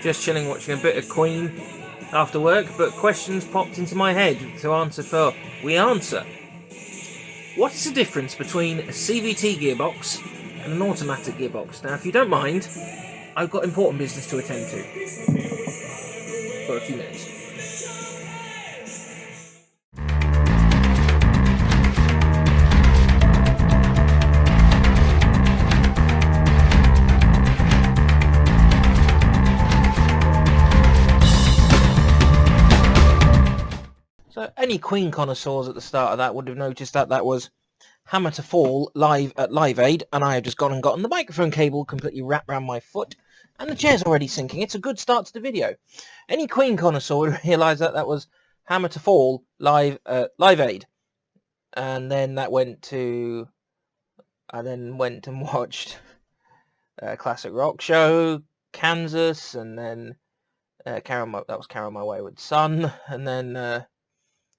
Just chilling, watching a bit of Queen after work, but questions popped into my head to answer for We Answer. What's the difference between a CVT gearbox and an automatic gearbox? Now, if you don't mind, I've got important business to attend to for a few minutes. So any Queen connoisseurs at the start of that would have noticed that that was Hammer to Fall live at Live Aid, and I have just gone and gotten the microphone cable completely wrapped around my foot, and the chair's already sinking. It's a good start to the video. Any Queen connoisseur would realise that that was Hammer to Fall live at Live Aid, and then that went to... I then went and watched Classic Rock Show, Kansas, and then that was Carol My Wayward Son, and then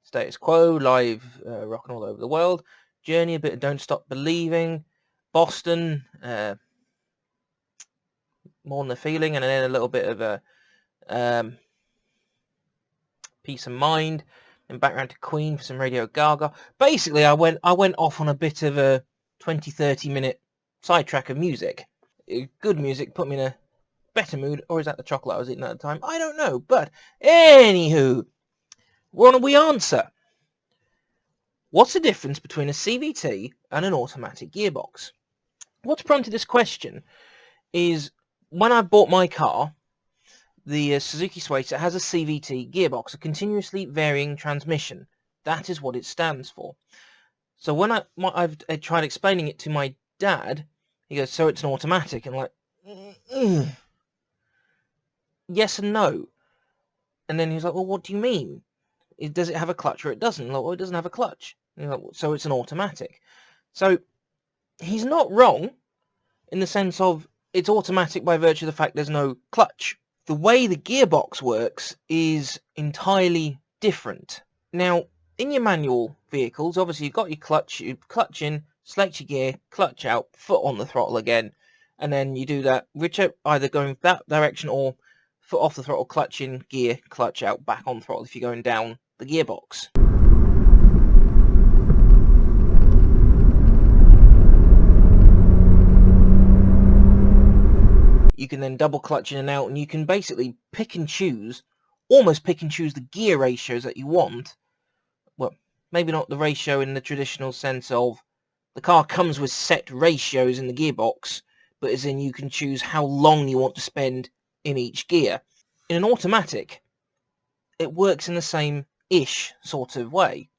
Status Quo, live rocking all over the world, Journey, a bit of Don't Stop Believing, Boston, More Than a Feeling, and then a little bit of a Peace of Mind, and background to Queen for some Radio Gaga. Basically, I went off on a bit of a 20-30 minute sidetrack of music. Good music, put me in a better mood, or is that the chocolate I was eating at the time? I don't know, but anywho, we're on a We Answer. What's the difference between a CVT and an automatic gearbox? What's prompted this question is when I bought my car, the Suzuki Swaiter has a CVT gearbox, a continuously varying transmission. That is what it stands for. So when I've tried explaining it to my dad, he goes, so it's an automatic? And I'm like, yes and no. And then he's like, well, what do you mean? Does it have a clutch or it doesn't? Like, well, it doesn't have a clutch. Like, so it's an automatic. So he's not wrong in the sense of it's automatic by virtue of the fact there's no clutch. The way the gearbox works is entirely different. Now, in your manual vehicles, obviously you've got your clutch, you clutch in, select your gear, clutch out, foot on the throttle again, and then you do that, either going that direction or foot off the throttle, clutch in, gear, clutch out, back on throttle if you're going down the gearbox. You can then double clutch in and out, and you can basically almost pick and choose the gear ratios that you want. Well, maybe not the ratio in the traditional sense of the car comes with set ratios in the gearbox, but as in you can choose how long you want to spend in each gear. In an automatic, it works in the same-ish sort of way,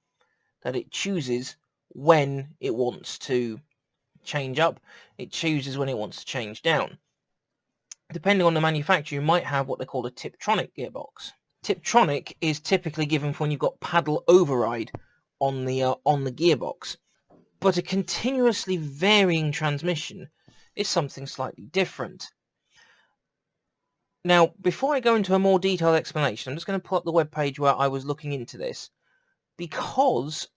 that it chooses when it wants to change up, it chooses when it wants to change down. Depending on the manufacturer, you might have what they call a Tiptronic gearbox. Tiptronic is typically given for when you've got paddle override on the gearbox, but a continuously varying transmission is something slightly different. Now, before I go into a more detailed explanation, I'm just going to pull up the webpage where I was looking into this, because,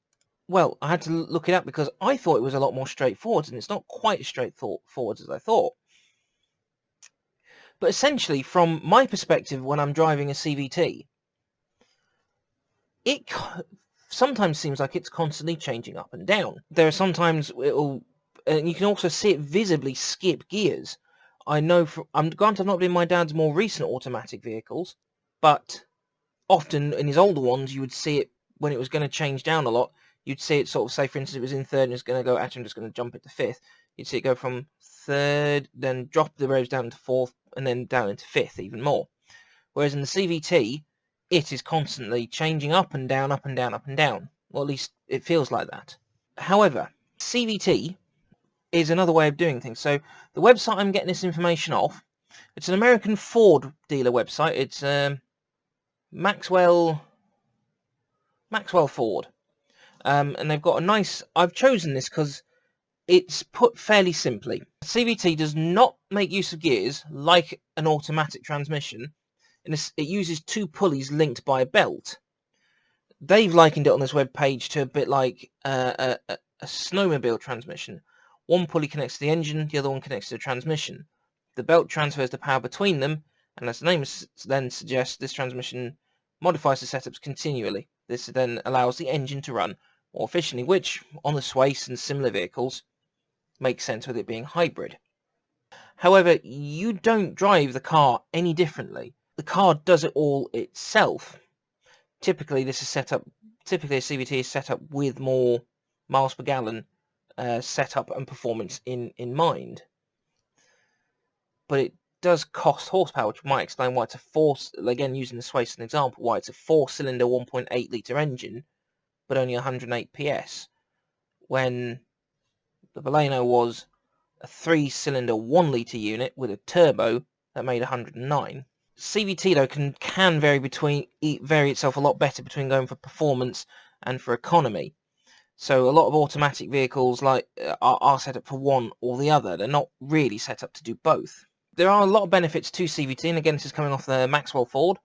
well, I had to look it up because I thought it was a lot more straightforward, and it's not quite as straightforward as I thought. But essentially, from my perspective, when I'm driving a CVT, it sometimes seems like it's constantly changing up and down. There are sometimes and you can also see it visibly skip gears. I know, granted I've not been in my dad's more recent automatic vehicles, but often in his older ones, you would see it when it was going to change down a lot. You'd see it sort of, say for instance, it was in third and it's going to go, actually I'm just going to jump it to fifth. You'd see it go from third, then drop the revs down to fourth, and then down into fifth even more. Whereas in the CVT, it is constantly changing up and down, up and down, up and down. Or at least it feels like that. However, CVT is another way of doing things. So the website I'm getting this information off, it's an American Ford dealer website. It's Maxwell Ford. And they've got a nice... I've chosen this because it's put fairly simply. CVT does not make use of gears like an automatic transmission, and it uses two pulleys linked by a belt. They've likened it on this web page to a bit like a snowmobile transmission. One pulley connects to the engine, the other one connects to the transmission. The belt transfers the power between them, And as the name then suggests, this transmission modifies the setups continually. This then allows the engine to run more efficiently, which on the Swace and similar vehicles makes sense with it being hybrid. However, you don't drive the car any differently. The car does it all itself. Typically, a CVT is set up with more miles per gallon setup and performance in mind. But it does cost horsepower, which might explain why it's again using the Swace as an example, why it's a 4-cylinder 1.8 litre engine, but only 108 PS, when the Baleno was a 3-cylinder 1 litre unit with a turbo that made 109. CVT though can vary itself a lot better between going for performance and for economy. So a lot of automatic vehicles are set up for one or the other. They're not really set up to do both. There are a lot of benefits to CVT, and again, this is coming off the Maxwell Ford.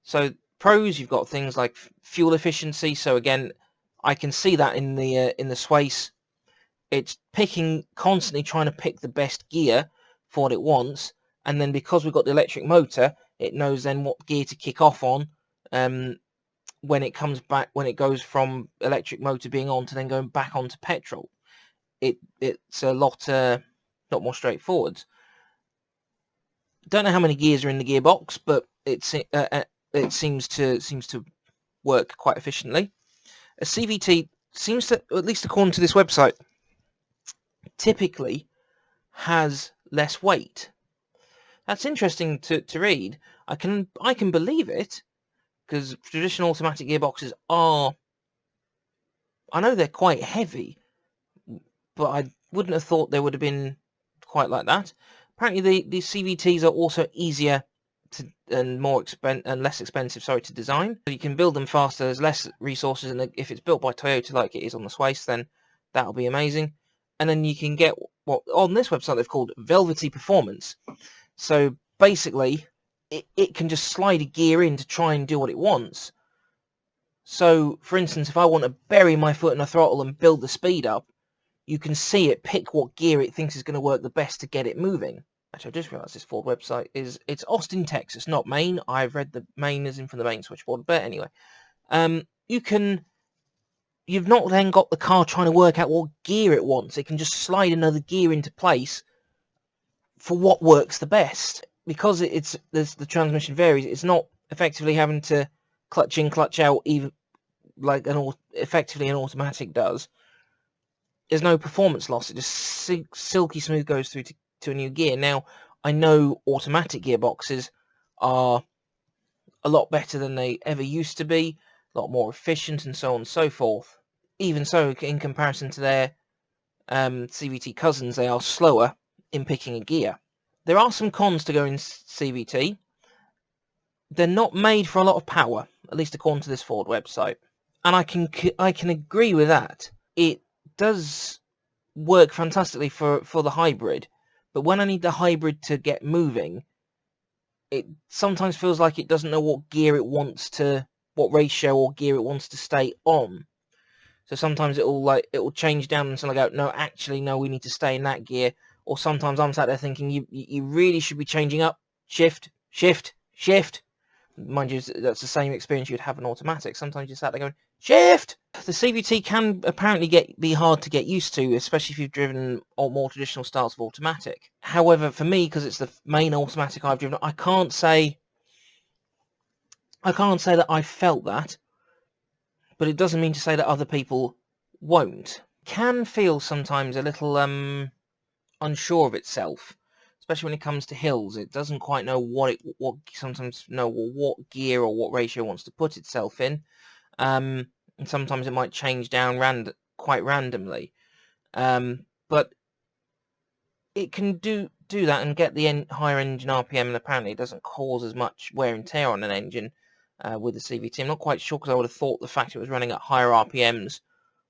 So pros, you've got things like fuel efficiency. So again, I can see that in the Swace. It's constantly trying to pick the best gear for what it wants, and then because we've got the electric motor, it knows then what gear to kick off on when it comes back, when it goes from electric motor being on to then going back onto petrol. It's a lot more straightforward. Don't know how many gears are in the gearbox, but it seems to work quite efficiently. A CVT seems to, at least according to this website, typically has less weight. That's interesting to read. I can believe it, because traditional automatic gearboxes are, I know they're quite heavy, but I wouldn't have thought they would have been quite like that. Apparently the CVTs are also easier and less expensive to design. So you can build them faster, there's less resources, and if it's built by Toyota like it is on the Swace, then that'll be amazing. And then you can get what on this website they've called velvety performance. So basically it can just slide a gear in to try and do what it wants. So for instance, if I want to bury my foot in a throttle and build the speed up, you can see it pick what gear it thinks is going to work the best to get it moving. Actually, I just realised this Ford website it's Austin, Texas, not Maine. I've read the Maine as in from the Maine switchboard, but anyway, you've not then got the car trying to work out what gear it wants. It can just slide another gear into place for what works the best. Because the transmission varies, it's not effectively having to clutch in, clutch out, even like effectively an automatic does. There's no performance loss. It just silky smooth goes through to a new gear. Now, I know automatic gearboxes are a lot better than they ever used to be, a lot more efficient, and so on and so forth. Even so, in comparison to their CVT cousins, they are slower in picking a gear. There are some cons to going CVT. They're not made for a lot of power, at least according to this Ford website. And I can agree with that. It does work fantastically for the hybrid, but when I need the hybrid to get moving, it sometimes feels like it doesn't know what gear it wants to, what ratio or gear it wants to stay on. So sometimes it will change down until I go, no, actually, no, we need to stay in that gear. Or sometimes I'm sat there thinking, you really should be changing up, shift, shift, shift. Mind you, that's the same experience you'd have in automatic. Sometimes you're sat there going, shift! The CVT can apparently be hard to get used to, especially if you've driven more traditional styles of automatic. However, for me, because it's the main automatic I've driven, I can't say that I felt that, but it doesn't mean to say that other people won't. Can feel sometimes a little unsure of itself, especially when it comes to hills. It doesn't quite know what gear or what ratio it wants to put itself in, and sometimes it might change down quite randomly. But it can do that and get the higher engine RPM, and apparently it doesn't cause as much wear and tear on an engine with the CVT. I'm not quite sure, because I would have thought the fact it was running at higher RPMs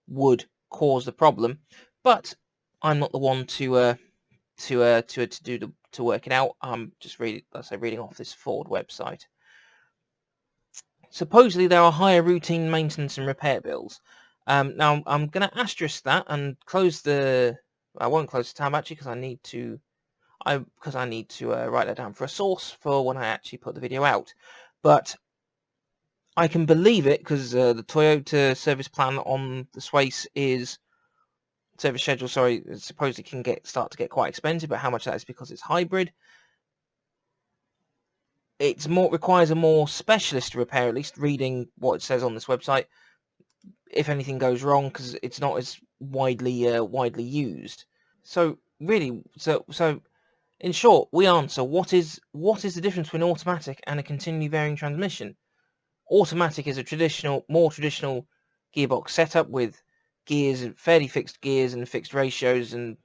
would cause the problem, but I'm not the one to work it out. I'm just reading off this Ford website. Supposedly there are higher routine maintenance and repair bills. Now I'm going to asterisk that and close the. I won't close the tab actually, because I need to. because I need to write that down for a source for when I actually put the video out. But I can believe it because the Toyota service plan on the Swace service schedule, sorry, supposedly can start to get quite expensive, but how much that is because it's hybrid. Requires a more specialist repair, at least reading what it says on this website, if anything goes wrong, because it's not as widely used. So really, so in short, we answer what is the difference between automatic and a continually varying transmission. Automatic is a more traditional gearbox setup with gears, fairly fixed gears and fixed ratios and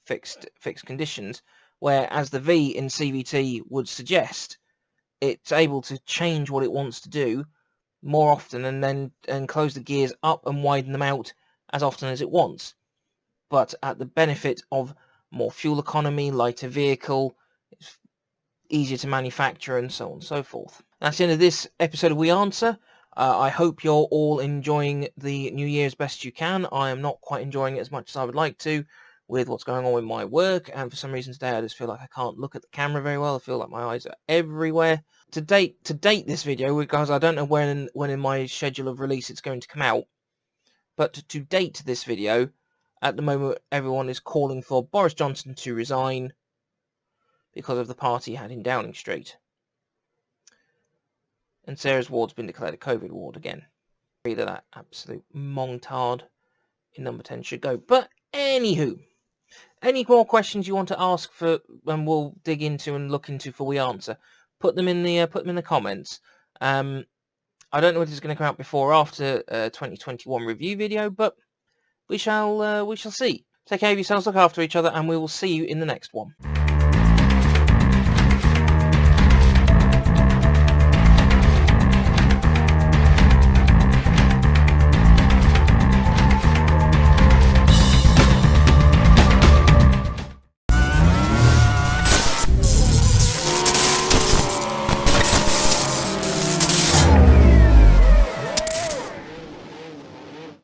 fixed conditions, whereas the V in CVT would suggest it's able to change what it wants to do more often and close the gears up and widen them out as often as it wants, but at the benefit of more fuel economy, lighter vehicle, it's easier to manufacture, and so on and so forth. That's the end of this episode of We Answer. I hope you're all enjoying the new year as best you can. I am not quite enjoying it as much as I would like to with what's going on with my work, and for some reason today I just feel like I can't look at the camera very well. I feel like my eyes are everywhere. To date this video, because I don't know when in my schedule of release it's going to come out, but to date this video, at the moment everyone is calling for Boris Johnson to resign because of the party he had in Downing Street. And Sarah's ward's been declared a COVID ward again. Either that absolute mongtard in number 10 should go. But anywho, any more questions you want to ask for, and we'll dig into and look into for We Answer, put them in the comments. I don't know if it's going to come out before or after 2021 review video, but we shall see. Take care of yourselves, look after each other, and we will see you in the next one.